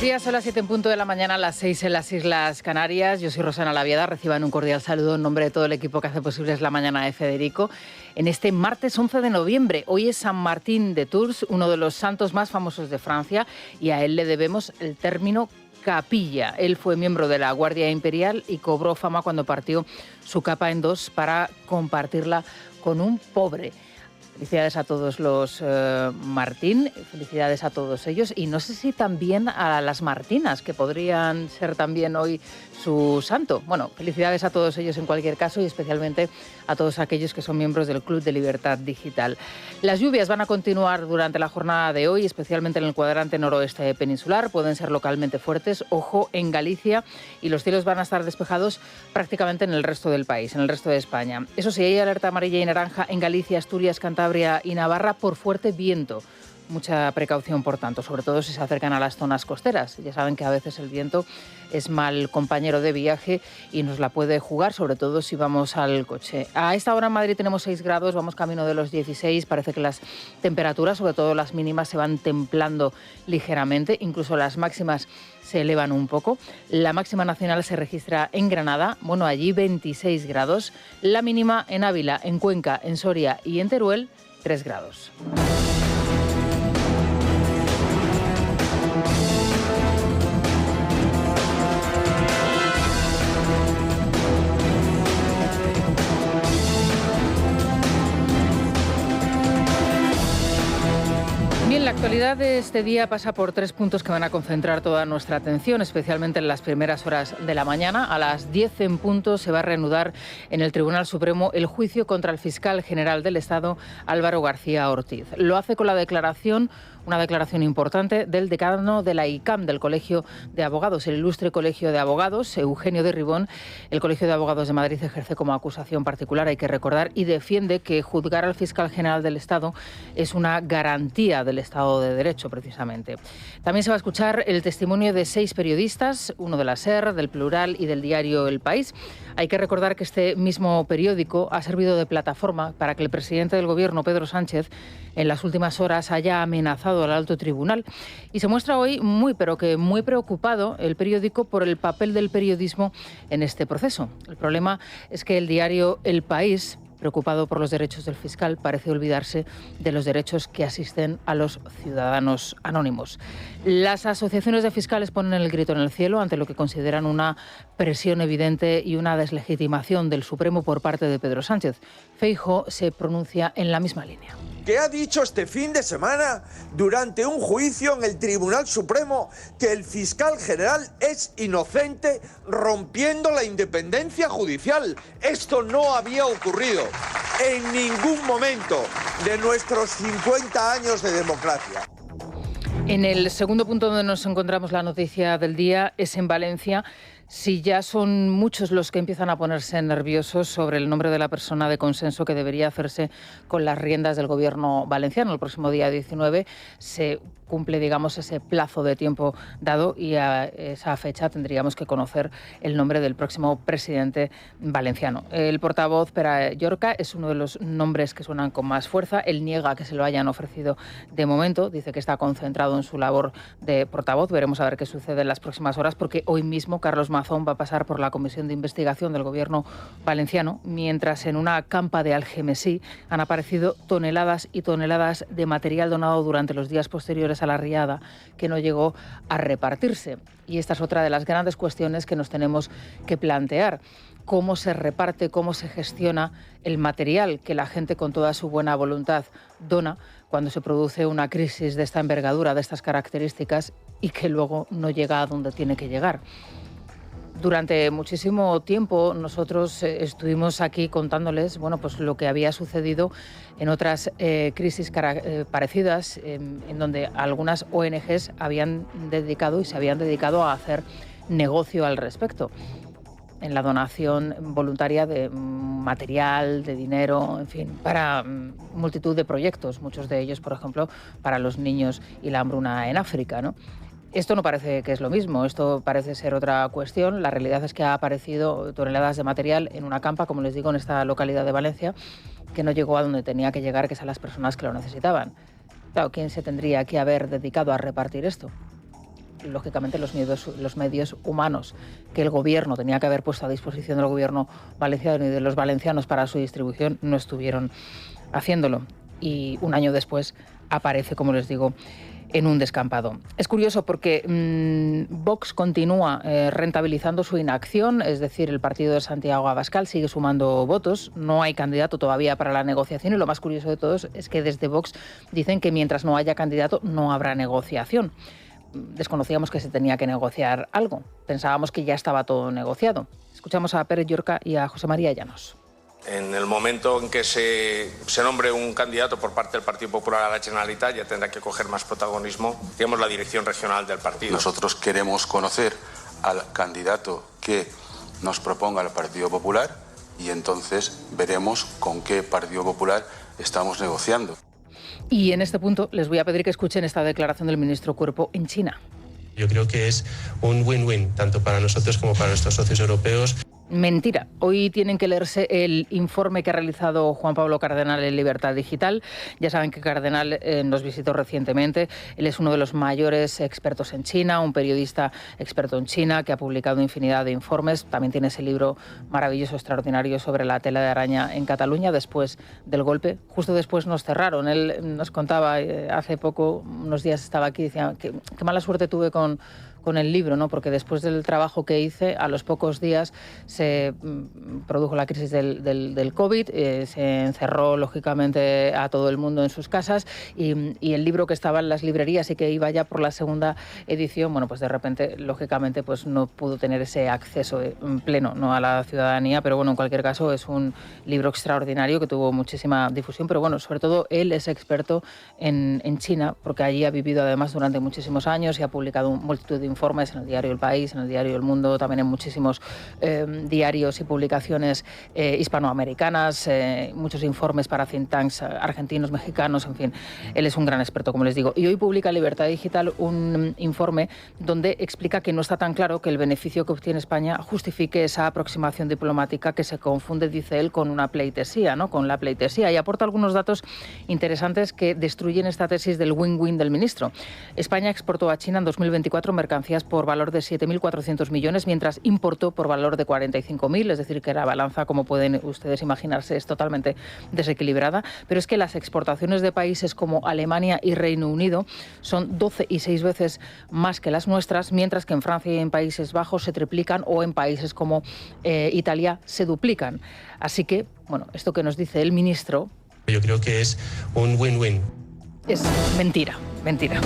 Buenos días, son las 7 en punto de la mañana, las 6 en las Islas Canarias. Yo soy Rosana Laviada, reciban un cordial saludo en nombre de todo el equipo que hace posible La Mañana de Federico. En este martes 11 de noviembre, hoy es San Martín de Tours, uno de los santos más famosos de Francia, y a él le debemos el término capilla. Él fue miembro de la Guardia Imperial y cobró fama cuando partió su capa en dos para compartirla con un pobre. Felicidades a todos los Martín, felicidades a todos ellos y no sé si también a las Martinas, que podrían ser también hoy su santo. Bueno, felicidades a todos ellos en cualquier caso y especialmente a todos aquellos que son miembros del Club de Libertad Digital. Las lluvias van a continuar durante la jornada de hoy, especialmente en el cuadrante noroeste peninsular. Pueden ser localmente fuertes, ojo, en Galicia, y los cielos van a estar despejados prácticamente en el resto del país, en el resto de España. Eso sí, hay alerta amarilla y naranja en Galicia, Asturias, Cantabria y Navarra por fuerte viento. Mucha precaución, por tanto, sobre todo si se acercan a las zonas costeras. Ya saben que a veces el viento es mal compañero de viaje y nos la puede jugar, sobre todo si vamos al coche. A esta hora en Madrid tenemos 6 grados, vamos camino de los 16. Parece que las temperaturas, sobre todo las mínimas, se van templando ligeramente. Incluso las máximas se elevan un poco. La máxima nacional se registra en Granada, bueno, allí 26 grados. La mínima en Ávila, en Cuenca, en Soria y en Teruel, 3 grados. Bien, la actualidad de este día pasa por 3 puntos que van a concentrar toda nuestra atención, especialmente en las primeras horas de la mañana. A las 10 en punto se va a reanudar en el Tribunal Supremo el juicio contra el fiscal general del Estado, Álvaro García Ortiz. Lo hace con la declaración, una declaración importante, del decano de la ICAM, del Colegio de Abogados, el ilustre Colegio de Abogados, Eugenio de Ribón. El Colegio de Abogados de Madrid ejerce como acusación particular, hay que recordar, y defiende que juzgar al fiscal general del Estado es una garantía del Estado de Derecho, precisamente. También se va a escuchar el testimonio de 6 periodistas, uno de la SER, del Plural y del diario El País. Hay que recordar que este mismo periódico ha servido de plataforma para que el presidente del Gobierno, Pedro Sánchez, en las últimas horas haya amenazado al alto tribunal. Y se muestra hoy muy, pero que muy preocupado el periódico por el papel del periodismo en este proceso. El problema es que el diario El País, preocupado por los derechos del fiscal, parece olvidarse de los derechos que asisten a los ciudadanos anónimos. Las asociaciones de fiscales ponen el grito en el cielo ante lo que consideran una presión evidente y una deslegitimación del Supremo por parte de Pedro Sánchez. Feijóo se pronuncia en la misma línea. Que ha dicho este fin de semana, durante un juicio en el Tribunal Supremo, que el fiscal general es inocente, rompiendo la independencia judicial. Esto no había ocurrido en ningún momento de nuestros 50 años de democracia. En el segundo punto donde nos encontramos la noticia del día es en Valencia. Si ya son muchos los que empiezan a ponerse nerviosos sobre el nombre de la persona de consenso que debería hacerse con las riendas del gobierno valenciano. El próximo día 19 se cumple, digamos, ese plazo de tiempo dado y a esa fecha tendríamos que conocer el nombre del próximo presidente valenciano. El portavoz Pere Llorca es uno de los nombres que suenan con más fuerza. Él niega que se lo hayan ofrecido de momento. Dice que está concentrado en su labor de portavoz. Veremos a ver qué sucede en las próximas horas, porque hoy mismo Carlos Mazón va a pasar por la Comisión de Investigación del Gobierno valenciano, mientras en una campa de Algemesí han aparecido toneladas y toneladas de material donado durante los días posteriores a la riada que no llegó a repartirse. Y esta es otra de las grandes cuestiones que nos tenemos que plantear. ¿Cómo se reparte, cómo se gestiona el material que la gente con toda su buena voluntad dona cuando se produce una crisis de esta envergadura, de estas características, y que luego no llega a donde tiene que llegar? Durante muchísimo tiempo nosotros estuvimos aquí contándoles, bueno, pues lo que había sucedido en otras crisis parecidas, en donde algunas ONGs habían dedicado y se habían dedicado a hacer negocio al respecto, en la donación voluntaria de material, de dinero, en fin, para multitud de proyectos, muchos de ellos, por ejemplo, para los niños y la hambruna en África, ¿no? Esto no parece que es lo mismo, esto parece ser otra cuestión. La realidad es que ha aparecido toneladas de material en una campa, como les digo, en esta localidad de Valencia, que no llegó a donde tenía que llegar, que es a las personas que lo necesitaban. Claro, ¿quién se tendría que haber dedicado a repartir esto? lógicamente los medios humanos que el gobierno tenía que haber puesto a disposición del gobierno valenciano y de los valencianos para su distribución no estuvieron haciéndolo. Y un año después aparece, como les digo, en un descampado. Es curioso porque Vox continúa rentabilizando su inacción, es decir, el partido de Santiago Abascal sigue sumando votos, no hay candidato todavía para la negociación y lo más curioso de todo es que desde Vox dicen que mientras no haya candidato no habrá negociación. Desconocíamos que se tenía que negociar algo, pensábamos que ya estaba todo negociado. Escuchamos a Pérez Llorca y a José María Llanos. En el momento en que se nombre un candidato por parte del Partido Popular a la Generalitat ya tendrá que coger más protagonismo, digamos, la dirección regional del partido. Nosotros queremos conocer al candidato que nos proponga el Partido Popular y entonces veremos con qué Partido Popular estamos negociando. Y en este punto les voy a pedir que escuchen esta declaración del ministro Cuerpo en China. Yo creo que es un win-win, tanto para nosotros como para nuestros socios europeos. Mentira. Hoy tienen que leerse el informe que ha realizado Juan Pablo Cardenal en Libertad Digital. Ya saben que Cardenal nos visitó recientemente. Él es uno de los mayores expertos en China, un periodista experto en China que ha publicado infinidad de informes. También tiene ese libro maravilloso, extraordinario, sobre la tela de araña en Cataluña después del golpe. Justo después nos cerraron. Él nos contaba hace poco, unos días estaba aquí, decía que mala suerte tuve con el libro, ¿no? Porque después del trabajo que hice, a los pocos días se produjo la crisis del COVID, se encerró lógicamente a todo el mundo en sus casas y el libro que estaba en las librerías y que iba ya por la segunda edición, bueno, pues de repente, lógicamente, pues no pudo tener ese acceso pleno, ¿no?, a la ciudadanía, pero bueno, en cualquier caso es un libro extraordinario que tuvo muchísima difusión, pero bueno, sobre todo él es experto en China, porque allí ha vivido además durante muchísimos años y ha publicado multitud de informes en el diario El País, en el diario El Mundo, también en muchísimos diarios y publicaciones hispanoamericanas, muchos informes para think tanks argentinos, mexicanos, en fin. Él es un gran experto, como les digo. Y hoy publica Libertad Digital un informe donde explica que no está tan claro que el beneficio que obtiene España justifique esa aproximación diplomática que se confunde, dice él, con una pleitesía, ¿no?, con la pleitesía. Y aporta algunos datos interesantes que destruyen esta tesis del win-win del ministro. España exportó a China en 2024 mercancías por valor de 7.400 millones, mientras importó por valor de 45.000, es decir, que la balanza, como pueden ustedes imaginarse, es totalmente desequilibrada. Pero es que las exportaciones de países como Alemania y Reino Unido son 12 y 6 veces más que las nuestras, mientras que en Francia y en Países Bajos se triplican o en países como Italia se duplican. Así que, bueno, esto que nos dice el ministro... Yo creo que es un win-win. Es mentira, mentira.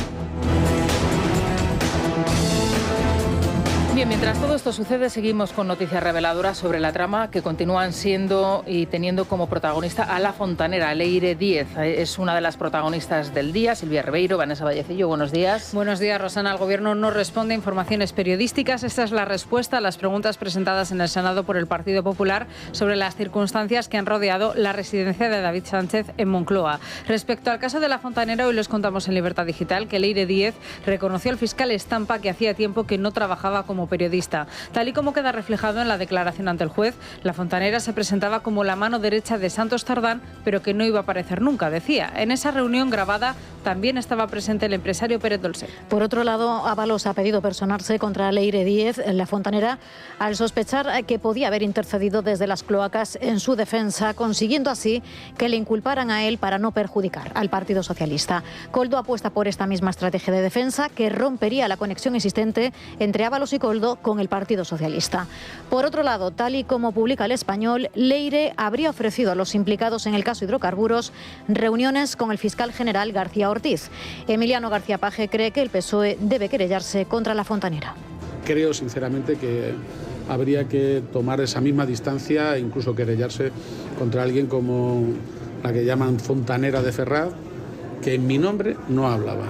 Bien, mientras todo esto sucede, seguimos con noticias reveladoras sobre la trama que continúan siendo y teniendo como protagonista a la fontanera, Leire Díez. Es una de las protagonistas del día. Silvia Ribeiro, Vanessa Vallecillo, buenos días. Buenos días, Rosana. El Gobierno no responde a informaciones periodísticas. Esta es la respuesta a las preguntas presentadas en el Senado por el Partido Popular sobre las circunstancias que han rodeado la residencia de David Sánchez en Moncloa. Respecto al caso de la fontanera, hoy les contamos en Libertad Digital que Leire Díez reconoció al fiscal Estampa que hacía tiempo que no trabajaba como periodista. Tal y como queda reflejado en la declaración ante el juez, la fontanera se presentaba como la mano derecha de Santos Tardán, pero que no iba a aparecer nunca, decía. En esa reunión grabada también estaba presente el empresario Pérez Dolcet. Por otro lado, Ábalos ha pedido personarse contra Leire Díez, la fontanera, al sospechar que podía haber intercedido desde las cloacas en su defensa, consiguiendo así que le inculparan a él para no perjudicar al Partido Socialista. Koldo apuesta por esta misma estrategia de defensa que rompería la conexión existente entre Ábalos y Koldo con el Partido Socialista. Por otro lado, tal y como publica El Español, Leire habría ofrecido a los implicados en el caso hidrocarburos reuniones con el fiscal general García Ortiz. Emiliano García Paje cree que el PSOE debe querellarse contra la fontanera. Creo sinceramente que habría que tomar esa misma distancia e incluso querellarse contra alguien como la que llaman fontanera de Ferraz, que en mi nombre no hablaba.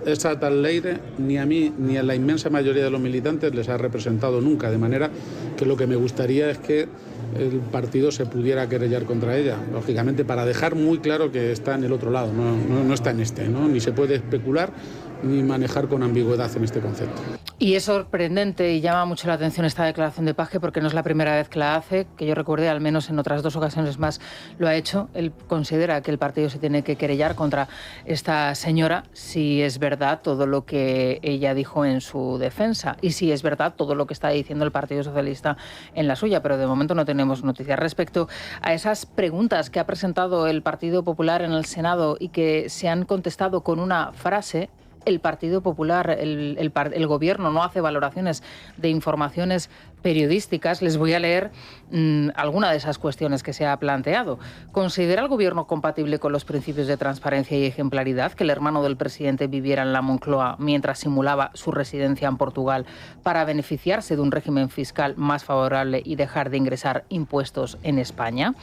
Esa tal Leire ni a mí ni a la inmensa mayoría de los militantes les ha representado nunca, de manera que lo que me gustaría es que el partido se pudiera querellar contra ella, lógicamente para dejar muy claro que está en el otro lado, no está en este, ¿no? Ni se puede especular ni manejar con ambigüedad en este concepto. Y es sorprendente y llama mucho la atención esta declaración de Paje porque no es la primera vez que la hace, que yo recuerde, al menos en otras 2 ocasiones más lo ha hecho. Él considera que el partido se tiene que querellar contra esta señora si es verdad todo lo que ella dijo en su defensa y si es verdad todo lo que está diciendo el Partido Socialista en la suya, pero de momento no tenemos noticias. Respecto a esas preguntas que ha presentado el Partido Popular en el Senado y que se han contestado con una frase: el Partido Popular, el Gobierno no hace valoraciones de informaciones periodísticas. Les voy a leer alguna de esas cuestiones que se ha planteado. ¿Considera el Gobierno compatible con los principios de transparencia y ejemplaridad que el hermano del presidente viviera en la Moncloa mientras simulaba su residencia en Portugal para beneficiarse de un régimen fiscal más favorable y dejar de ingresar impuestos en España?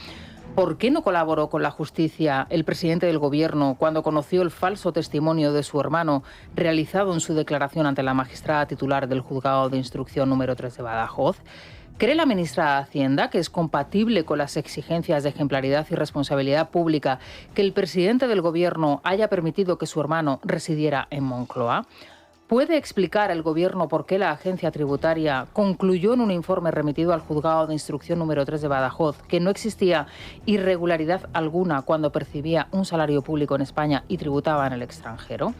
¿Por qué no colaboró con la justicia el presidente del Gobierno cuando conoció el falso testimonio de su hermano realizado en su declaración ante la magistrada titular del Juzgado de Instrucción número 3 de Badajoz? ¿Cree la ministra de Hacienda que es compatible con las exigencias de ejemplaridad y responsabilidad pública que el presidente del Gobierno haya permitido que su hermano residiera en Moncloa? ¿Puede explicar el Gobierno por qué la agencia tributaria concluyó en un informe remitido al Juzgado de Instrucción número 3 de Badajoz que no existía irregularidad alguna cuando percibía un salario público en España y tributaba en el extranjero?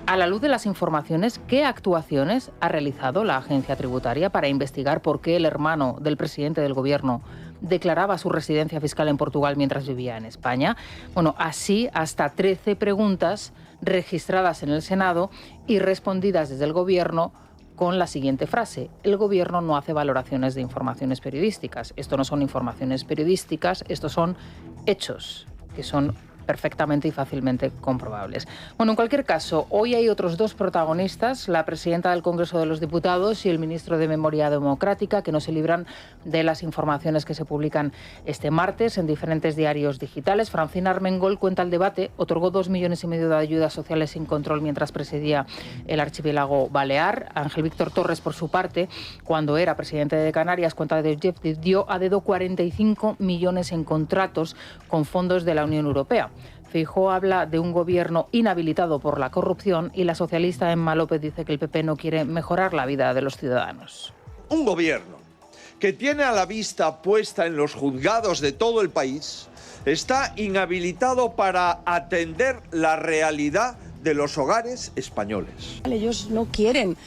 A la luz de las informaciones, ¿qué actuaciones ha realizado la agencia tributaria para investigar por qué el hermano del presidente del Gobierno declaraba su residencia fiscal en Portugal mientras vivía en España? Bueno, así hasta 13 preguntas registradas en el Senado y respondidas desde el Gobierno con la siguiente frase: el Gobierno no hace valoraciones de informaciones periodísticas. Esto no son informaciones periodísticas, estos son hechos que son perfectamente y fácilmente comprobables. Bueno, en cualquier caso, hoy hay otros 2 protagonistas, la presidenta del Congreso de los Diputados y el ministro de Memoria Democrática, que no se libran de las informaciones que se publican este martes en diferentes diarios digitales. Francina Armengol cuenta el debate, otorgó 2,5 millones de ayudas sociales sin control mientras presidía el archipiélago balear. Ángel Víctor Torres, por su parte, cuando era presidente de Canarias, cuenta que dio a dedo 45 millones en contratos con fondos de la Unión Europea. Feijóo habla de un gobierno inhabilitado por la corrupción y la socialista Emma López dice que el PP no quiere mejorar la vida de los ciudadanos. Un gobierno que tiene a la vista puesta en los juzgados de todo el país está inhabilitado para atender la realidad de los hogares españoles. Ellos no quieren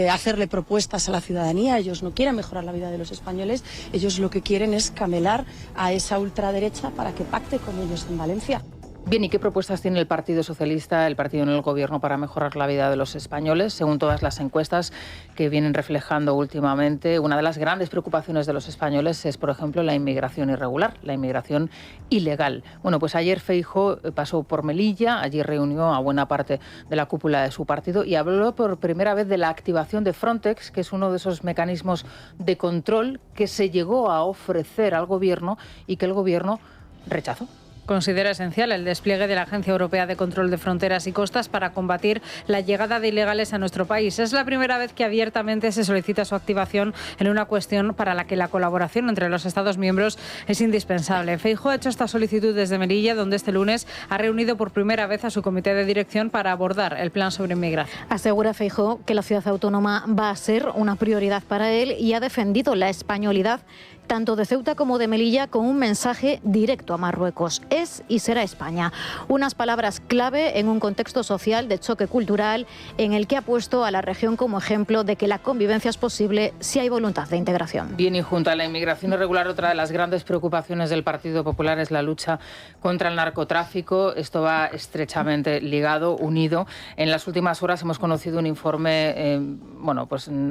hacerle propuestas a la ciudadanía, ellos no quieren mejorar la vida de los españoles, ellos lo que quieren es camelar a esa ultraderecha para que pacte con ellos en Valencia. Bien, ¿y qué propuestas tiene el Partido Socialista, el partido en el Gobierno, para mejorar la vida de los españoles? Según todas las encuestas que vienen reflejando últimamente, una de las grandes preocupaciones de los españoles es, por ejemplo, la inmigración irregular, la inmigración ilegal. Bueno, pues ayer Feijóo pasó por Melilla, allí reunió a buena parte de la cúpula de su partido y habló por primera vez de la activación de Frontex, que es uno de esos mecanismos de control que se llegó a ofrecer al Gobierno y que el Gobierno rechazó. Considera esencial el despliegue de la Agencia Europea de Control de Fronteras y Costas para combatir la llegada de ilegales a nuestro país. Es la primera vez que abiertamente se solicita su activación en una cuestión para la que la colaboración entre los Estados miembros es indispensable. Feijóo ha hecho esta solicitud desde Melilla, donde este lunes ha reunido por primera vez a su comité de dirección para abordar el plan sobre inmigración. Asegura Feijóo que la ciudad autónoma va a ser una prioridad para él y ha defendido la españolidad tanto de Ceuta como de Melilla con un mensaje directo a Marruecos. Es y será España. Unas palabras clave en un contexto social de choque cultural en el que ha puesto a la región como ejemplo de que la convivencia es posible si hay voluntad de integración. Bien, y junto a la inmigración irregular, otra de las grandes preocupaciones del Partido Popular es la lucha contra el narcotráfico. Esto va estrechamente ligado, unido. En las últimas horas hemos conocido un informe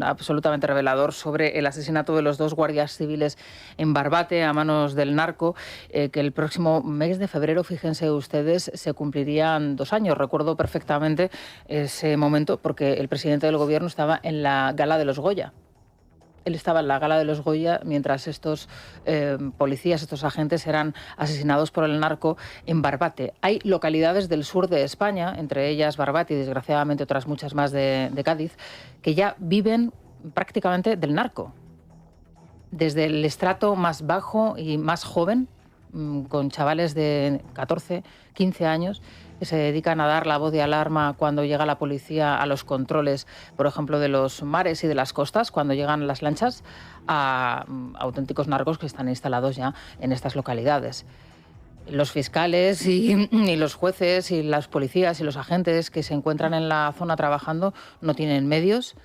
absolutamente revelador sobre el asesinato de los 2 guardias civiles en Barbate a manos del narco, que el próximo mes de febrero, fíjense ustedes, se cumplirían 2 años. Recuerdo perfectamente ese momento porque el presidente del Gobierno estaba en la gala de los Goya. Él estaba en la gala de los Goya mientras estos policías, estos agentes eran asesinados por el narco en Barbate. Hay localidades del sur de España, entre ellas Barbate y desgraciadamente otras muchas más de Cádiz, que ya viven prácticamente del narco. Desde el estrato más bajo y más joven, con chavales de 14, 15 años que se dedican a dar la voz de alarma cuando llega la policía a los controles, por ejemplo, de los mares y de las costas, cuando llegan las lanchas, a auténticos narcos que están instalados ya en estas localidades. Los fiscales y los jueces y las policías y los agentes que se encuentran en la zona trabajando no tienen medios.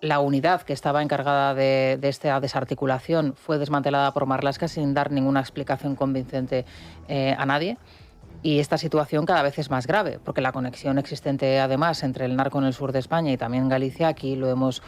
La unidad que estaba encargada de esta desarticulación fue desmantelada por Marlaska sin dar ninguna explicación convincente a nadie. Y esta situación cada vez es más grave, porque la conexión existente, además, entre el narco en el sur de España y también en Galicia, aquí lo hemos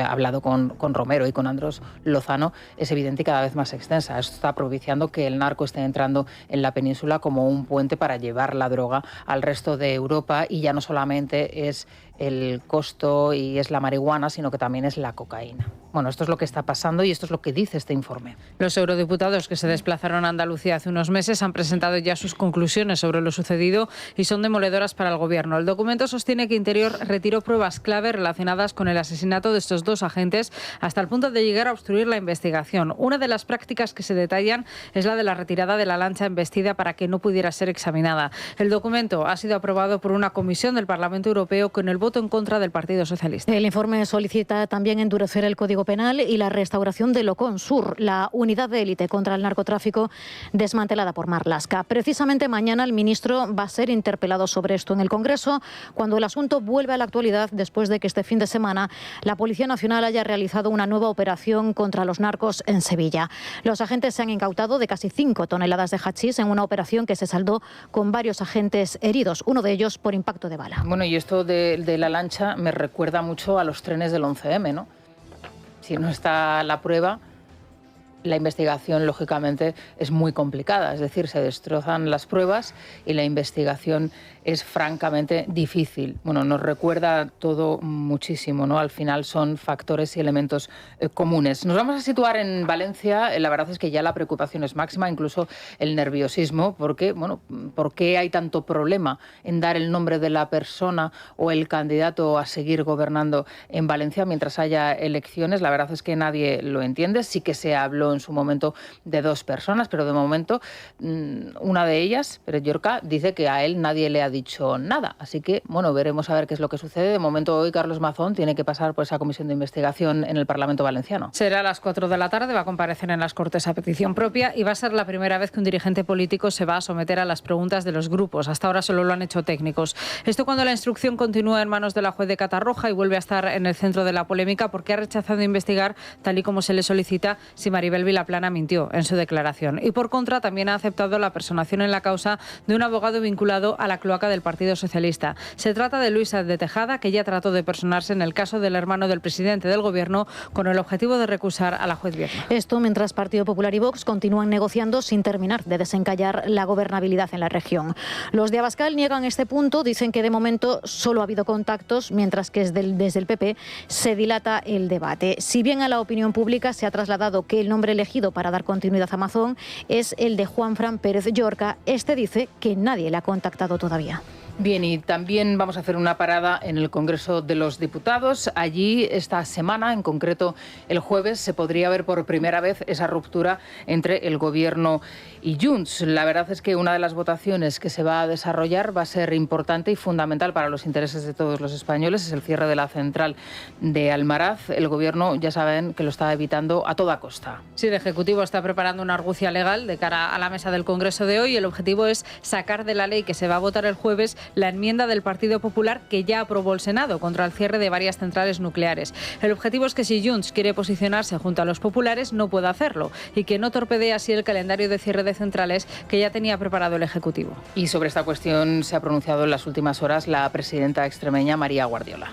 hablado con Romero y con Andros Lozano, es evidente y cada vez más extensa. Esto está propiciando que el narco esté entrando en la península como un puente para llevar la droga al resto de Europa, y ya no solamente es el costo y es la marihuana, sino que también es la cocaína. Bueno, esto es lo que está pasando y esto es lo que dice este informe. Los eurodiputados que se desplazaron a Andalucía hace unos meses han presentado ya sus conclusiones sobre lo sucedido y son demoledoras para el Gobierno. El documento sostiene que Interior retiró pruebas clave relacionadas con el asesinato de estos dos agentes hasta el punto de llegar a obstruir la investigación. Una de las prácticas que se detallan es la de la retirada de la lancha embestida para que no pudiera ser examinada. El documento ha sido aprobado por una comisión del Parlamento Europeo con el voto en contra del Partido Socialista. El informe solicita también endurecer el Código Penal y la restauración del Ocon Sur, la unidad de élite contra el narcotráfico desmantelada por Marlaska. Precisamente mañana el ministro va a ser interpelado sobre esto en el Congreso, cuando el asunto vuelve a la actualidad después de que este fin de semana la Policía Nacional haya realizado una nueva operación contra los narcos en Sevilla. Los agentes se han incautado de casi 5 toneladas de hachís en una operación que se saldó con varios agentes heridos, uno de ellos por impacto de bala. Bueno, y esto de la lancha me recuerda mucho a los trenes del 11M, ¿no? Si no está la prueba, la investigación, lógicamente, es muy complicada. Es decir, se destrozan las pruebas y la investigación es francamente difícil. Bueno, nos recuerda todo muchísimo, ¿no? Al final son factores y elementos comunes. Nos vamos a situar en Valencia. La verdad es que ya la preocupación es máxima, incluso el nerviosismo, porque, bueno, ¿por qué hay tanto problema en dar el nombre de la persona o el candidato a seguir gobernando en Valencia mientras haya elecciones? La verdad es que nadie lo entiende. Sí que se habló en su momento de 2 personas, pero de momento una de ellas, Pérez Llorca, dice que a él nadie le ha dicho nada. Así que, bueno, veremos a ver qué es lo que sucede. De momento hoy Carlos Mazón tiene que pasar por esa comisión de investigación en el Parlamento valenciano. Será a las 4 de la tarde, va a comparecer en las Cortes a petición propia y va a ser la primera vez que un dirigente político se va a someter a las preguntas de los grupos. Hasta ahora solo lo han hecho técnicos. Esto cuando la instrucción continúa en manos de la juez de Catarroja y vuelve a estar en el centro de la polémica porque ha rechazado investigar, tal y como se le solicita, si Maribel Vilaplana mintió en su declaración. Y por contra también ha aceptado la personación en la causa de un abogado vinculado a la cloaca del Partido Socialista. Se trata de Luis de Tejada, que ya trató de personarse en el caso del hermano del presidente del Gobierno con el objetivo de recusar a la juez Viedma. Esto mientras Partido Popular y Vox continúan negociando sin terminar de desencallar la gobernabilidad en la región. Los de Abascal niegan este punto, dicen que de momento solo ha habido contactos, mientras que desde el PP se dilata el debate. Si bien a la opinión pública se ha trasladado que el nombre elegido para dar continuidad a Mazón es el de Juanfran Pérez Llorca, este dice que nadie le ha contactado todavía. Bien, y también vamos a hacer una parada en el Congreso de los Diputados. Allí esta semana, en concreto el jueves, se podría ver por primera vez esa ruptura entre el Gobierno y Junts. La verdad es que una de las votaciones que se va a desarrollar va a ser importante y fundamental para los intereses de todos los españoles. Es el cierre de la central de Almaraz. El Gobierno, ya saben, que lo está evitando a toda costa. Sí, el Ejecutivo está preparando una argucia legal de cara a la mesa del Congreso de hoy. El objetivo es sacar de la ley que se va a votar el jueves la enmienda del Partido Popular que ya aprobó el Senado contra el cierre de varias centrales nucleares. El objetivo es que si Junts quiere posicionarse junto a los populares, no pueda hacerlo y que no torpedee así el calendario de cierre de centrales que ya tenía preparado el Ejecutivo. Y sobre esta cuestión se ha pronunciado en las últimas horas la presidenta extremeña María Guardiola.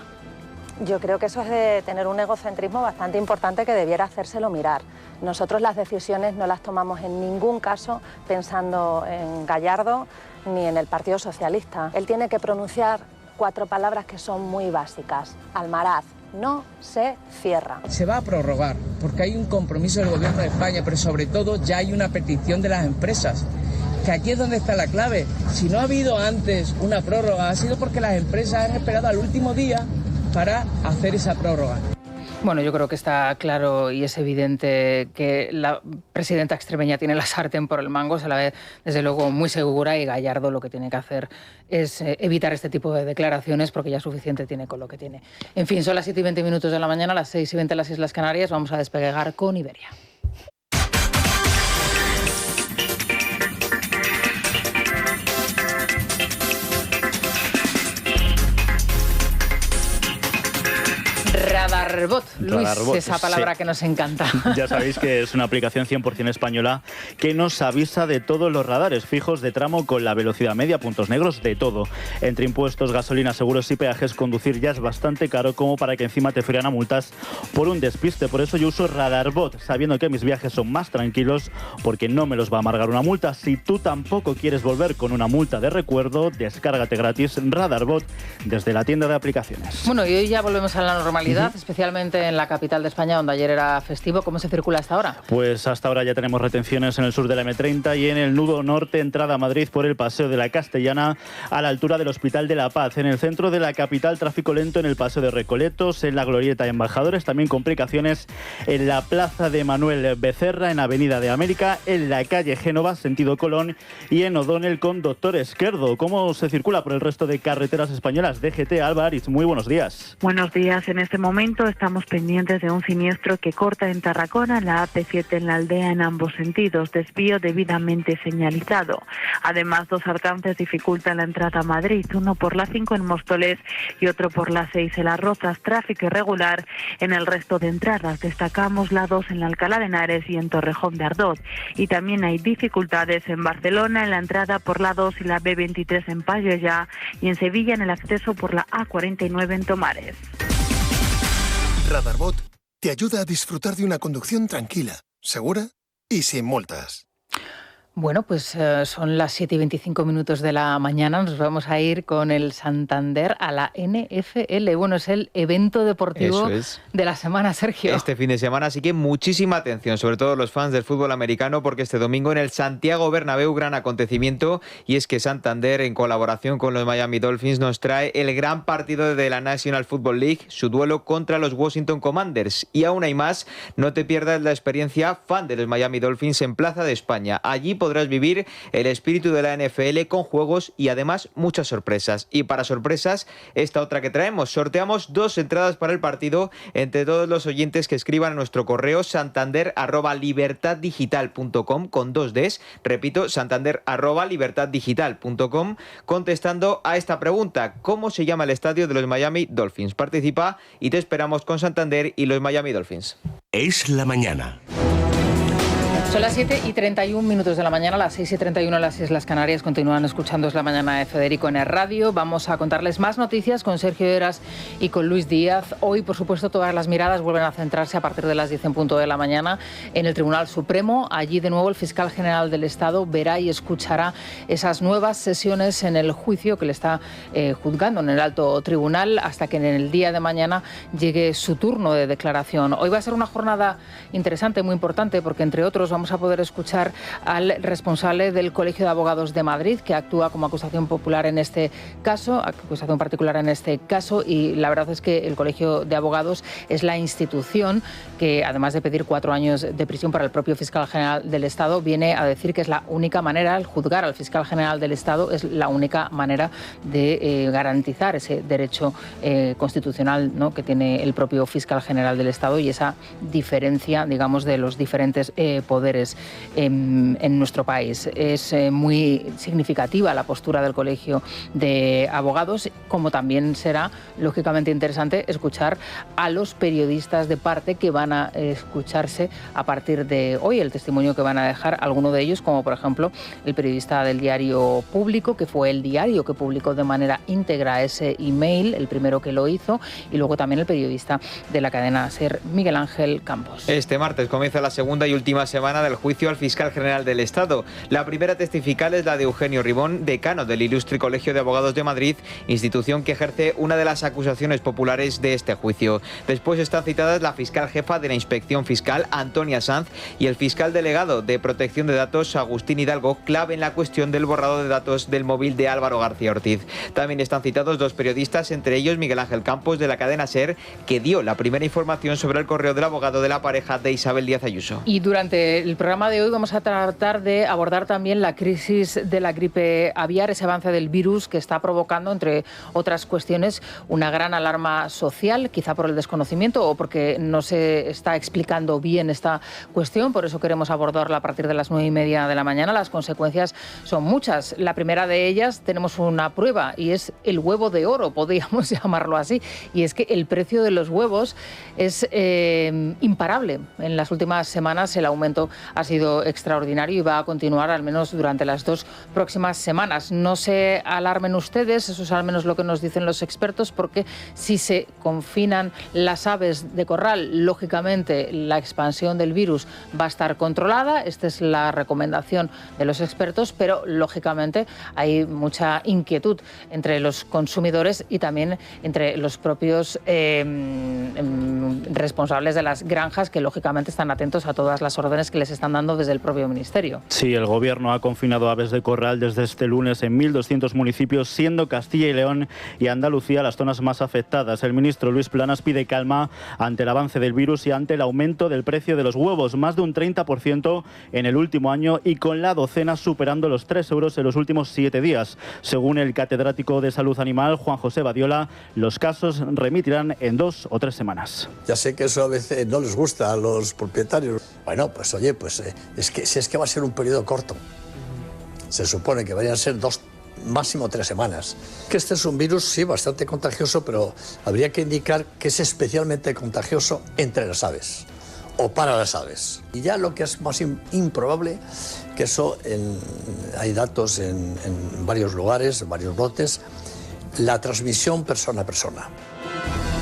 Yo creo que eso es de tener un egocentrismo bastante importante que debiera hacérselo mirar. Nosotros las decisiones no las tomamos en ningún caso pensando en Gallardo ni en el Partido Socialista. Él tiene que pronunciar 4 palabras que son muy básicas. Almaraz no se cierra. Se va a prorrogar porque hay un compromiso del Gobierno de España, pero sobre todo ya hay una petición de las empresas. Que aquí es donde está la clave. Si no ha habido antes una prórroga, ha sido porque las empresas han esperado al último día para hacer esa prórroga. Bueno, yo creo que está claro y es evidente que la presidenta extremeña tiene la sartén por el mango, se la ve desde luego muy segura, y Gallardo lo que tiene que hacer es evitar este tipo de declaraciones, porque ya suficiente tiene con lo que tiene. En fin, son las 7:20 de la mañana, las 6:20 en las Islas Canarias. Vamos a despegar con Iberia. Radarbot, Luis, esa palabra que nos encanta. Ya sabéis que es una aplicación 100% española que nos avisa de todos los radares fijos de tramo con la velocidad media, puntos negros, de todo. Entre impuestos, gasolina, seguros y peajes, conducir ya es bastante caro como para que encima te frían a multas por un despiste. Por eso yo uso Radarbot, sabiendo que mis viajes son más tranquilos, porque no me los va a amargar una multa. Si tú tampoco quieres volver con una multa de recuerdo, descárgate gratis Radarbot desde la tienda de aplicaciones. Bueno, y hoy ya volvemos a la normalidad, especialmente en la capital de España, donde ayer era festivo. ¿Cómo se circula hasta ahora? Pues hasta ahora ya tenemos retenciones en el sur de la M30 y en el nudo norte, entrada a Madrid por el Paseo de la Castellana, a la altura del Hospital de la Paz. En el centro de la capital, tráfico lento en el Paseo de Recoletos, en la Glorieta de Embajadores, también complicaciones en la Plaza de Manuel Becerra, en Avenida de América, en la calle Génova, sentido Colón, y en O'Donnell con Doctor Esquerdo. ¿Cómo se circula por el resto de carreteras españolas? DGT, Álvarez, muy buenos días. Buenos días. En este momento estamos pendientes de un siniestro que corta en Tarragona la AP7 en la Aldea en ambos sentidos, desvío debidamente señalizado. Además, dos alcances dificultan la entrada a Madrid, uno por la 5 en Móstoles y otro por la 6 en Las Rozas, tráfico irregular en el resto de entradas. Destacamos la 2 en la Alcalá de Henares y en Torrejón de Ardoz. Y también hay dificultades en Barcelona en la entrada por la 2 y la B23 en Pallejà, y en Sevilla en el acceso por la A49 en Tomares. Radarbot te ayuda a disfrutar de una conducción tranquila, segura y sin multas. Bueno, pues son las 7:25 de la mañana. Nos vamos a ir con el Santander a la NFL. Bueno, es el evento deportivo de la semana, Sergio. Este fin de semana, así que muchísima atención, sobre todo los fans del fútbol americano, porque este domingo en el Santiago Bernabéu, gran acontecimiento, y es que Santander, en colaboración con los Miami Dolphins, nos trae el gran partido de la National Football League, su duelo contra los Washington Commanders. Y aún hay más, no te pierdas la experiencia fan de los Miami Dolphins en Plaza de España. Allí podrás vivir el espíritu de la NFL con juegos y además muchas sorpresas. Y para sorpresas, esta otra que traemos. Sorteamos 2 entradas para el partido entre todos los oyentes que escriban a nuestro correo santander@libertaddigital.com con 2 Ds. Repito, santander@libertaddigital.com, contestando a esta pregunta: ¿cómo se llama el estadio de los Miami Dolphins? Participa y te esperamos con Santander y los Miami Dolphins. Es la mañana. Son las 7:31 de la mañana, las 6:31 en las Islas Canarias. Continúan escuchando Es la Mañana de Federico en el radio. Vamos a contarles más noticias con Sergio Heras y con Luis Díaz. Hoy, por supuesto, todas las miradas vuelven a centrarse a partir de las 10 en punto de la mañana en el Tribunal Supremo. Allí, de nuevo, el fiscal general del Estado verá y escuchará esas nuevas sesiones en el juicio que le está juzgando en el alto tribunal, hasta que en el día de mañana llegue su turno de declaración. Hoy va a ser una jornada interesante, muy importante, porque, entre otros, vamos a poder escuchar al responsable del Colegio de Abogados de Madrid, que actúa como acusación popular en este caso, acusación particular en este caso, y la verdad es que el Colegio de Abogados es la institución que, además de pedir 4 años de prisión para el propio fiscal general del Estado, viene a decir que es la única manera, el juzgar al fiscal general del Estado es la única manera de garantizar ese derecho constitucional, ¿no?, que tiene el propio fiscal general del Estado, y esa diferencia, digamos, de los diferentes poderes en nuestro país. Es muy significativa la postura del Colegio de Abogados, como también será lógicamente interesante escuchar a los periodistas de parte que van a escucharse a partir de hoy, el testimonio que van a dejar alguno de ellos, como por ejemplo el periodista del diario Público, que fue el diario que publicó de manera íntegra ese email, el primero que lo hizo, y luego también el periodista de la cadena SER, Miguel Ángel Campos. Este martes comienza la segunda y última semana semana del juicio al fiscal general del Estado. La primera testifical es la de Eugenio Ribón, decano del Ilustre Colegio de Abogados de Madrid, institución que ejerce una de las acusaciones populares de este juicio. Después están citadas la fiscal jefa de la Inspección Fiscal, Antonia Sanz, y el fiscal delegado de Protección de Datos, Agustín Hidalgo, clave en la cuestión del borrado de datos del móvil de Álvaro García Ortiz. También están citados 2 periodistas, entre ellos Miguel Ángel Campos de la cadena SER, que dio la primera información sobre el correo del abogado de la pareja de Isabel Díaz Ayuso. Y durante el programa de hoy vamos a tratar de abordar también la crisis de la gripe aviar, ese avance del virus que está provocando, entre otras cuestiones, una gran alarma social, quizá por el desconocimiento o porque no se está explicando bien esta cuestión. Por eso queremos abordarla a partir de las 9:30 de la mañana. Las consecuencias son muchas. La primera de ellas, tenemos una prueba y es el huevo de oro, podríamos llamarlo así. Y es que el precio de los huevos es imparable. En las últimas semanas el aumento ha sido extraordinario y va a continuar al menos durante las 2 próximas semanas. No se alarmen ustedes, eso es al menos lo que nos dicen los expertos, porque si se confinan las aves de corral, lógicamente la expansión del virus va a estar controlada. Esta es la recomendación de los expertos, pero lógicamente hay mucha inquietud entre los consumidores y también entre los propios responsables de las granjas, que lógicamente están atentos a todas las órdenes que les están dando desde el propio ministerio. Sí, el gobierno ha confinado aves de corral desde este lunes en 1.200 municipios, siendo Castilla y León y Andalucía las zonas más afectadas. El ministro Luis Planas pide calma ante el avance del virus y ante el aumento del precio de los huevos, más de un 30% en el último año y con la docena superando los 3 euros en los últimos 7 días. Según el catedrático de Salud Animal, Juan José Badiola, los casos remitirán en 2 o 3 semanas. Ya sé que eso a veces no les gusta a los propietarios. Bueno, pues oye, es que va a ser un periodo corto. Se supone que vayan a ser 2, máximo 3 semanas. Que este es un virus, sí, bastante contagioso, pero habría que indicar que es especialmente contagioso entre las aves o para las aves. Y ya lo que es más improbable, que eso hay datos en varios lugares, en varios brotes, la transmisión persona a persona.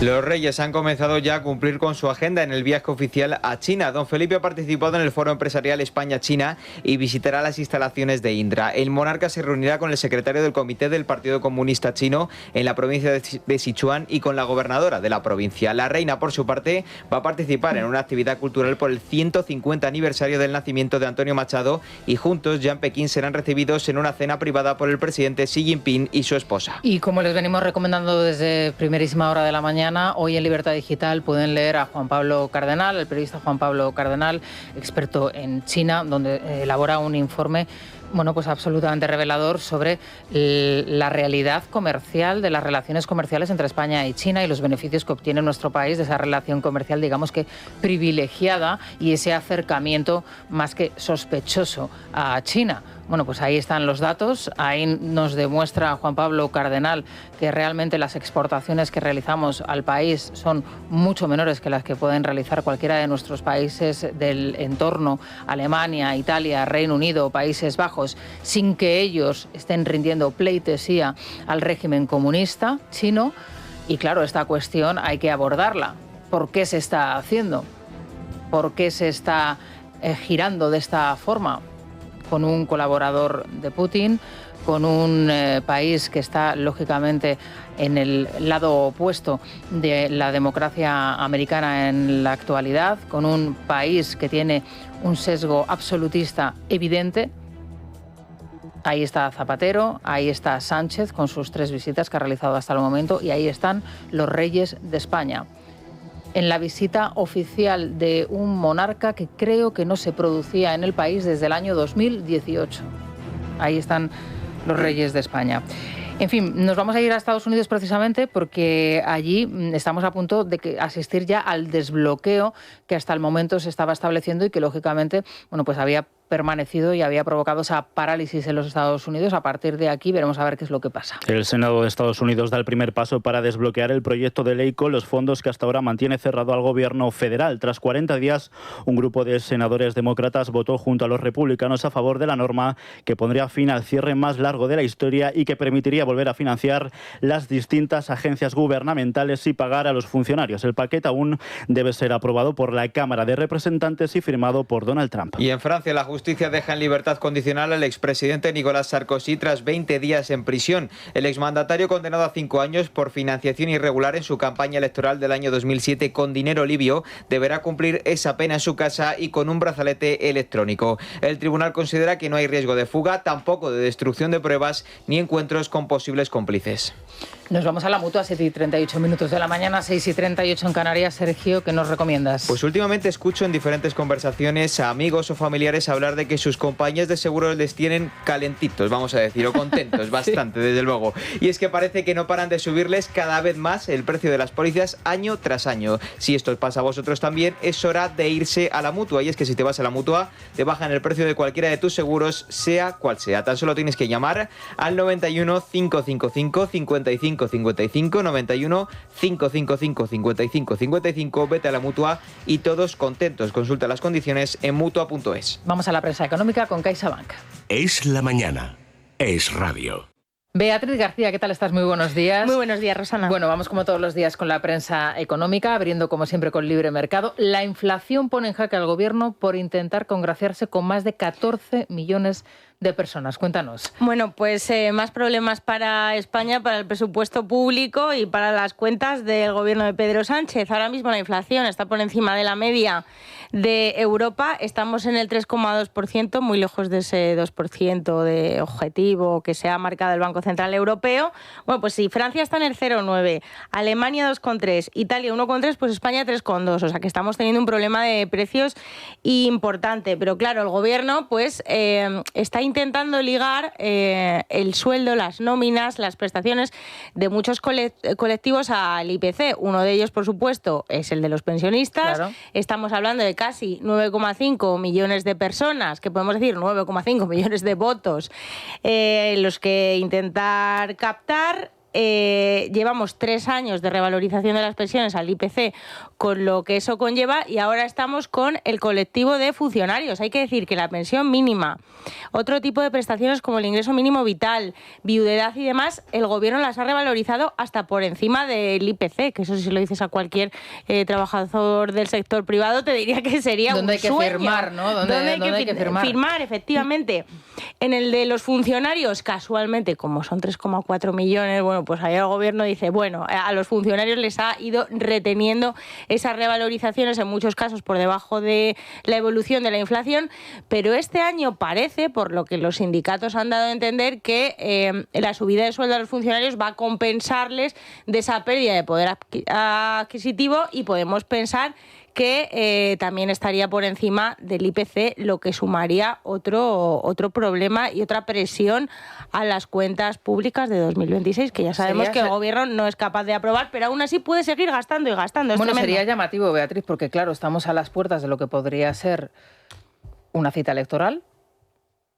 Los reyes han comenzado ya a cumplir con su agenda en el viaje oficial a China. Don Felipe ha participado en el Foro Empresarial España-China y visitará las instalaciones de Indra. El monarca se reunirá con el secretario del Comité del Partido Comunista Chino en la provincia de Sichuan y con la gobernadora de la provincia. La reina, por su parte, va a participar en una actividad cultural por el 150 aniversario del nacimiento de Antonio Machado y juntos ya en Pekín serán recibidos en una cena privada por el presidente Xi Jinping y su esposa. Y como les venimos recomendando desde primerísima hora de la mañana, hoy en Libertad Digital pueden leer a Juan Pablo Cardenal, el periodista Juan Pablo Cardenal, experto en China, donde elabora un informe pues absolutamente revelador sobre la realidad comercial de las relaciones comerciales entre España y China y los beneficios que obtiene nuestro país de esa relación comercial, digamos que privilegiada, y ese acercamiento más que sospechoso a China. Bueno, pues ahí están los datos, ahí nos demuestra Juan Pablo Cardenal que realmente las exportaciones que realizamos al país son mucho menores que las que pueden realizar cualquiera de nuestros países del entorno, Alemania, Italia, Reino Unido, Países Bajos, sin que ellos estén rindiendo pleitesía al régimen comunista chino. Y claro, esta cuestión hay que abordarla. ¿Por qué se está haciendo? ¿Por qué se está girando de esta forma? Con un colaborador de Putin, con un país que está lógicamente en el lado opuesto de la democracia americana en la actualidad, con un país que tiene un sesgo absolutista evidente. Ahí está Zapatero, ahí está Sánchez con sus 3 visitas que ha realizado hasta el momento, y ahí están los reyes de España, en la visita oficial de un monarca que creo que no se producía en el país desde el año 2018. Ahí están los reyes de España. En fin, nos vamos a ir a Estados Unidos precisamente porque allí estamos a punto de asistir ya al desbloqueo que hasta el momento se estaba estableciendo y que lógicamente, pues había permanecido y había provocado esa parálisis en los Estados Unidos. A partir de aquí veremos a ver qué es lo que pasa. El Senado de Estados Unidos da el primer paso para desbloquear el proyecto de ley con los fondos que hasta ahora mantiene cerrado al gobierno federal. Tras 40 días, un grupo de senadores demócratas votó junto a los republicanos a favor de la norma que pondría fin al cierre más largo de la historia y que permitiría volver a financiar las distintas agencias gubernamentales y pagar a los funcionarios. El paquete aún debe ser aprobado por la Cámara de Representantes y firmado por Donald Trump. Y en Francia, la justicia deja en libertad condicional al expresidente Nicolas Sarkozy tras 20 días en prisión. El exmandatario, condenado a 5 años por financiación irregular en su campaña electoral del año 2007 con dinero libio, deberá cumplir esa pena en su casa y con un brazalete electrónico. El tribunal considera que no hay riesgo de fuga, tampoco de destrucción de pruebas ni encuentros con posibles cómplices. Nos vamos a la Mutua, 7:38 de la mañana, 6:38 en Canarias. Sergio, ¿qué nos recomiendas? Pues últimamente escucho en diferentes conversaciones a amigos o familiares hablar de que sus compañías de seguros les tienen calentitos, vamos a decir, o contentos, bastante, sí, desde luego. Y es que parece que no paran de subirles cada vez más el precio de las pólizas año tras año. Si esto os pasa a vosotros también, es hora de irse a la Mutua. Y es que si te vas a la Mutua, te bajan el precio de cualquiera de tus seguros, sea cual sea. Tan solo tienes que llamar al 91 555 55 55, 91 555 55 55, vete a la Mutua y todos contentos. Consulta las condiciones en mutua.es. Vamos a la prensa económica con CaixaBank. Es la mañana, es radio. Beatriz García, ¿qué tal estás? Muy buenos días. Muy buenos días, Rosana. Bueno, vamos como todos los días con la prensa económica, abriendo como siempre con libre mercado. La inflación pone en jaque al gobierno por intentar congraciarse con más de 14 millones de personas. Cuéntanos. Bueno, pues más problemas para España, para el presupuesto público y para las cuentas del gobierno de Pedro Sánchez. Ahora mismo la inflación está por encima de la media de Europa. Estamos en el 3,2%, muy lejos de ese 2% de objetivo que se ha marcado el Banco Central Europeo. Bueno, pues si Francia está en el 0,9, Alemania 2,3, Italia 1,3, pues España 3,2. O sea que estamos teniendo un problema de precios importante. Pero claro, el gobierno pues está intentando ligar el sueldo, las nóminas, las prestaciones de muchos colectivos al IPC. Uno de ellos, por supuesto, es el de los pensionistas. Claro. Estamos hablando de casi 9,5 millones de personas, que podemos decir 9,5 millones de votos, los que intentar captar. Llevamos 3 años de revalorización de las pensiones al IPC, con lo que eso conlleva, y ahora estamos con el colectivo de funcionarios. Hay que decir que la pensión mínima, otro tipo de prestaciones como el ingreso mínimo vital, viudedad y demás, el gobierno las ha revalorizado hasta por encima del IPC, que eso si lo dices a cualquier trabajador del sector privado te diría que sería un sueño. ¿Dónde hay que firmar, no? ¿Dónde hay que firmar? Firmar, efectivamente. En el de los funcionarios, casualmente, como son 3,4 millones, bueno, pues ahí el gobierno dice, bueno, a los funcionarios les ha ido reteniendo esas revalorizaciones, en muchos casos por debajo de la evolución de la inflación, pero este año parece, por lo que los sindicatos han dado a entender, que la subida de sueldo a los funcionarios va a compensarles de esa pérdida de poder adquisitivo, y podemos pensar que también estaría por encima del IPC, lo que sumaría otro problema y otra presión a las cuentas públicas de 2026, que ya sabemos que el gobierno no es capaz de aprobar, pero aún así puede seguir gastando y gastando. Bueno, sería llamativo, Beatriz, porque claro, estamos a las puertas de lo que podría ser una cita electoral.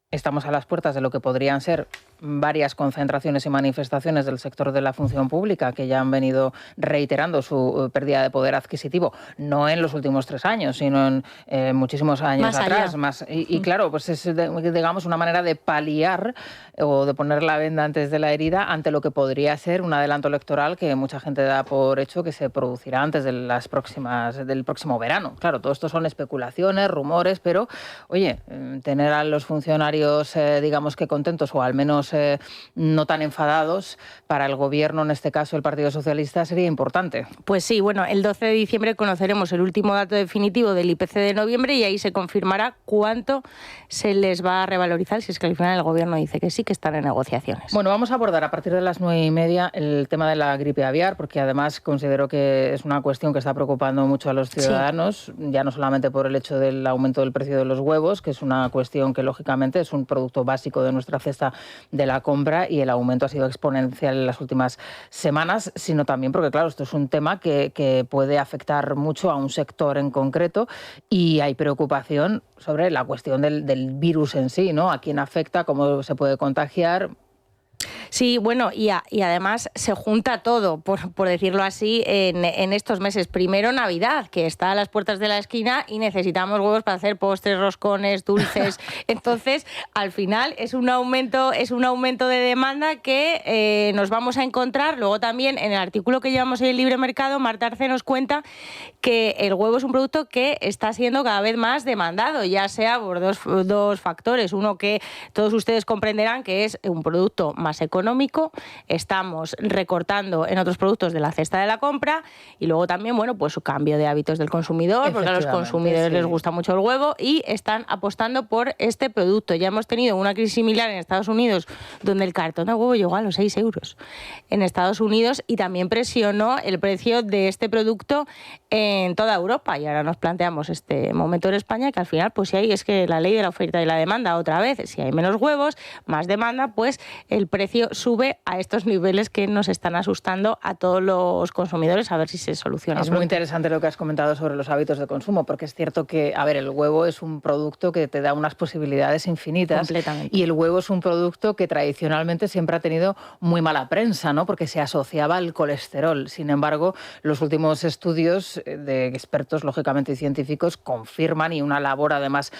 Estamos a las puertas de lo que podrían ser varias concentraciones y manifestaciones del sector de la función pública que ya han venido reiterando su pérdida de poder adquisitivo, no en los últimos 3 años, sino en muchísimos años atrás. Y claro, pues es, digamos, una manera de paliar o de poner la venda antes de la herida ante lo que podría ser un adelanto electoral que mucha gente da por hecho que se producirá antes de del próximo verano. Claro, todo esto son especulaciones, rumores, pero, oye, tener a los funcionarios, digamos que contentos o al menos no tan enfadados, para el gobierno, en este caso el Partido Socialista, sería importante. Pues sí, bueno, el 12 de diciembre conoceremos el último dato definitivo del IPC de noviembre y ahí se confirmará cuánto se les va a revalorizar, si es que al final el gobierno dice que sí, que están en negociaciones. Bueno, vamos a abordar a partir de las 9:30 el tema de la gripe aviar, porque además considero que es una cuestión que está preocupando mucho a los ciudadanos, ya no solamente por el hecho del aumento del precio de los huevos, que es una cuestión que lógicamente es un producto básico de nuestra cesta de la compra y el aumento ha sido exponencial en las últimas semanas, sino también porque, claro, esto es un tema que puede afectar mucho a un sector en concreto y hay preocupación sobre la cuestión del virus en sí, ¿no? A quién afecta, cómo se puede contagiar. Sí, bueno, y además se junta todo, por decirlo así, en estos meses. Primero Navidad, que está a las puertas de la esquina y necesitamos huevos para hacer postres, roscones, dulces. Entonces, al final es un aumento de demanda que nos vamos a encontrar. Luego también en el artículo que llevamos en el Libre Mercado, Marta Arce nos cuenta que el huevo es un producto que está siendo cada vez más demandado, ya sea por dos factores. Uno que todos ustedes comprenderán que es un producto más económico, estamos recortando en otros productos de la cesta de la compra y luego también, bueno, pues su cambio de hábitos del consumidor, porque a los consumidores les gusta mucho el huevo y están apostando por este producto. Ya hemos tenido una crisis similar en Estados Unidos, donde el cartón de huevo llegó a los 6 euros en Estados Unidos y también presionó el precio de este producto en toda Europa. Y ahora nos planteamos este momento en España, que al final, pues si hay, es que la ley de la oferta y la demanda, otra vez, si hay menos huevos, más demanda, pues el precio sube a estos niveles que nos están asustando a todos los consumidores, a ver si se soluciona. Es muy interesante lo que has comentado sobre los hábitos de consumo, porque es cierto que, a ver, el huevo es un producto que te da unas posibilidades infinitas. Completamente. Y el huevo es un producto que tradicionalmente siempre ha tenido muy mala prensa, ¿no? Porque se asociaba al colesterol. Sin embargo, los últimos estudios de expertos, lógicamente, y científicos confirman, y una labor además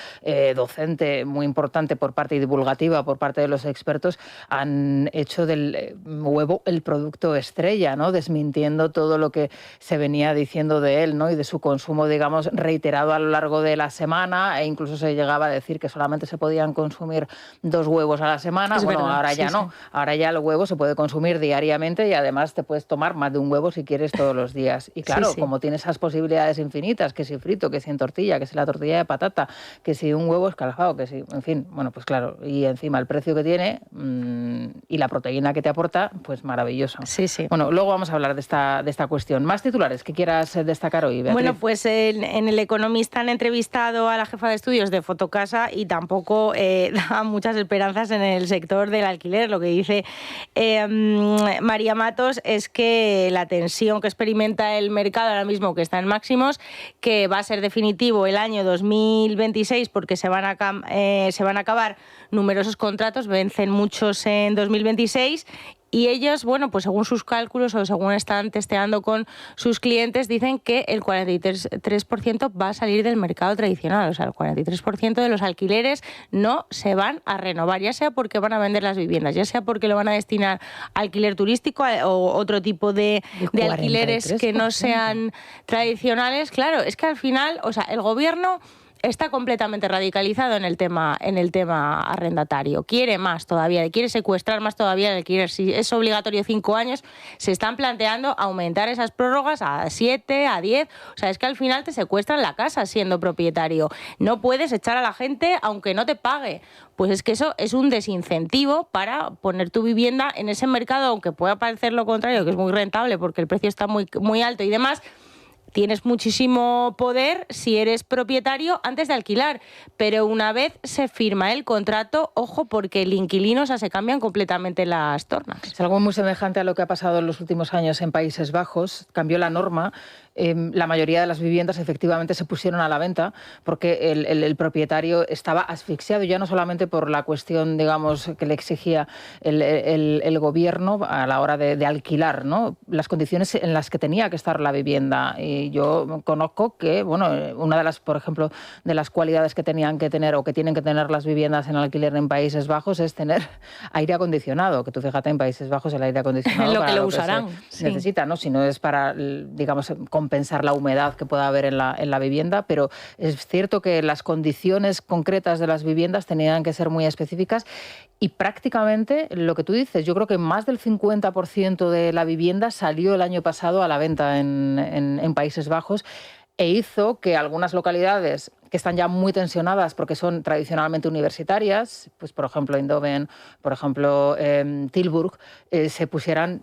docente muy importante por parte y divulgativa por parte de los expertos, han hecho del huevo el producto estrella, ¿no? Desmintiendo todo lo que se venía diciendo de él, ¿no? Y de su consumo, digamos, reiterado a lo largo de la semana, e incluso se llegaba a decir que solamente se podían consumir 2 huevos a la semana. Bueno, verdad, ahora ya no. Ahora ya el huevo se puede consumir diariamente y además te puedes tomar más de un huevo si quieres todos los días. Y claro, como tiene esas posibilidades infinitas, que si frito, que si en tortilla, que si la tortilla de patata, que si un huevo escalfado, que si, en fin, bueno, pues claro, y encima el precio que tiene y la proteína que te aporta, pues maravilloso. Sí, sí. Bueno, luego vamos a hablar de esta cuestión. ¿Más titulares que quieras destacar hoy, Beatriz? Bueno, pues en El Economista han entrevistado a la jefa de estudios de Fotocasa y tampoco da muchas esperanzas en el sector del alquiler. Lo que dice María Matos es que la tensión que experimenta el mercado ahora mismo, que está en máximos, que va a ser definitivo el año 2026 porque se van a acabar numerosos contratos, vencen muchos en 2026. Y ellos, bueno, pues según sus cálculos o según están testeando con sus clientes, dicen que el 43% va a salir del mercado tradicional. O sea, el 43% de los alquileres no se van a renovar, ya sea porque van a vender las viviendas, ya sea porque lo van a destinar a alquiler turístico o otro tipo de alquileres que no sean tradicionales. Claro, es que al final, o sea, el gobierno está completamente radicalizado en el tema arrendatario. Quiere más todavía, quiere secuestrar más todavía el alquiler. Si es obligatorio 5 años, se están planteando aumentar esas prórrogas a 7, a 10. O sea, es que al final te secuestran la casa siendo propietario. No puedes echar a la gente aunque no te pague. Pues es que eso es un desincentivo para poner tu vivienda en ese mercado, aunque pueda parecer lo contrario, que es muy rentable porque el precio está muy, muy alto y demás. Tienes muchísimo poder si eres propietario antes de alquilar, pero una vez se firma el contrato, ojo, porque el inquilino, o sea, se cambian completamente las tornas. Es algo muy semejante a lo que ha pasado en los últimos años en Países Bajos. Cambió la norma. La mayoría de las viviendas efectivamente se pusieron a la venta porque el propietario estaba asfixiado, ya no solamente por la cuestión, digamos, que le exigía el gobierno a la hora de alquilar, ¿no? Las condiciones en las que tenía que estar la vivienda. Y yo conozco que, bueno, una de las, por ejemplo, de las cualidades que tenían que tener o que tienen que tener las viviendas en alquiler en Países Bajos es tener aire acondicionado, que tú fíjate, en Países Bajos el aire acondicionado lo que lo usarán, se necesita, ¿no? Si no es para, digamos, compensar la humedad que pueda haber en la vivienda, pero es cierto que las condiciones concretas de las viviendas tenían que ser muy específicas y prácticamente lo que tú dices, yo creo que más del 50% de la vivienda salió el año pasado a la venta en Países Bajos e hizo que algunas localidades que están ya muy tensionadas porque son tradicionalmente universitarias, pues por ejemplo Eindhoven, por ejemplo Tilburg, se pusieran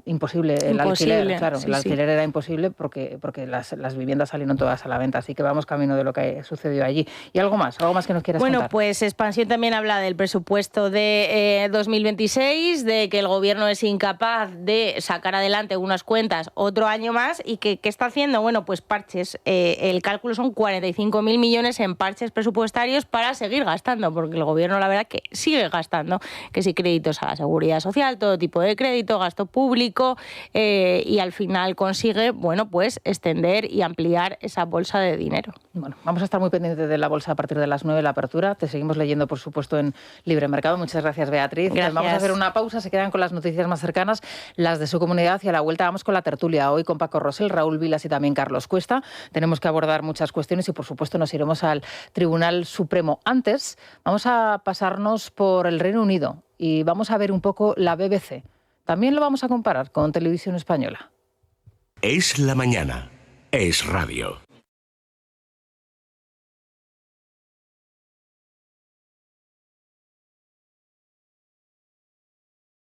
imposible el alquiler. Claro, sí, el alquiler era imposible porque las viviendas salieron todas a la venta, así que vamos camino de lo que sucedió allí. ¿Y algo más que nos quieras contar? Bueno, pues Expansión también habla del presupuesto de 2026, de que el gobierno es incapaz de sacar adelante unas cuentas otro año más y que ¿qué está haciendo? Bueno, pues parches. El cálculo son 45.000 millones en parches presupuestarios para seguir gastando, porque el gobierno la verdad que sigue gastando, que si créditos a la seguridad social, todo tipo de crédito, gasto público, y al final consigue, bueno, pues extender y ampliar esa bolsa de dinero. Bueno, vamos a estar muy pendientes de la bolsa a partir de las 9 de la apertura. Te seguimos leyendo, por supuesto, en Libre Mercado. Muchas gracias, Beatriz. Gracias. Vamos a hacer una pausa, se quedan con las noticias más cercanas, las de su comunidad, y a la vuelta vamos con la tertulia. Hoy con Paco Rosell, Raúl Vilas y también Carlos Cuesta. Tenemos que abordar muchas cuestiones y, por supuesto, nos iremos al Tribunal Supremo. Antes, vamos a pasarnos por el Reino Unido y vamos a ver un poco la BBC. También lo vamos a comparar con Televisión Española. Es la mañana. Es radio.